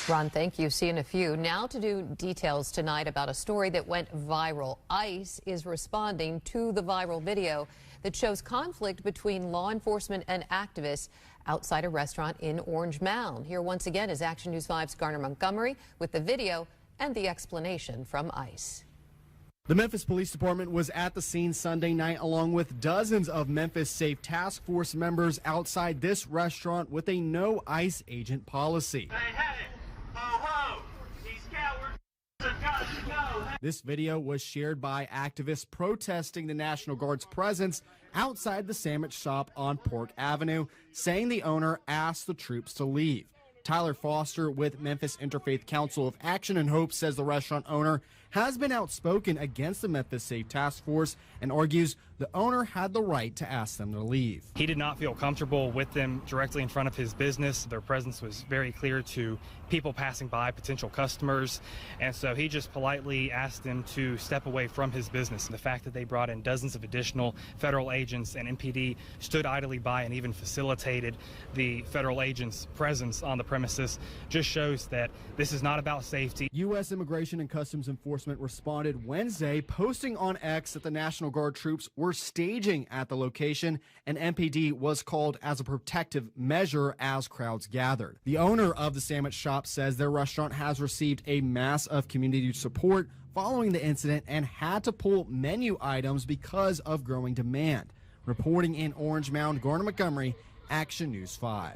Ron, thank you. See you in a few. Now to do details tonight about a story that went viral. ICE is responding to the viral video that shows conflict between law enforcement and activists outside a restaurant in Orange Mound. Here once again is Action News 5's Garner Montgomery with the video and the explanation from ICE. The Memphis Police Department was at the scene Sunday night along with dozens of Memphis Safe Task Force members outside this restaurant with a no ICE agent policy. This video was shared by activists protesting the National Guard's presence outside the sandwich shop on Pork Avenue, saying the owner asked the troops to leave. Tyler Foster with Memphis Interfaith Council of Action and Hope says the restaurant owner has been outspoken against the Memphis Safe Task Force and argues the owner had the right to ask them to leave. He did not feel comfortable with them directly in front of his business. Their presence was very clear to people passing by, potential customers, and so he just politely asked them to step away from his business. The fact that they brought in dozens of additional federal agents and MPD stood idly by and even facilitated the federal agents' presence on the premises just shows that this is not about safety. U.S. Immigration and Customs Enforcement responded Wednesday, posting on X that the National Guard troops were staging at the location and MPD was called as a protective measure as crowds gathered. The owner of the sandwich shop says their restaurant has received a mass of community support following the incident and had to pull menu items because of growing demand. Reporting in Orange Mound, Garner Montgomery, Action News 5.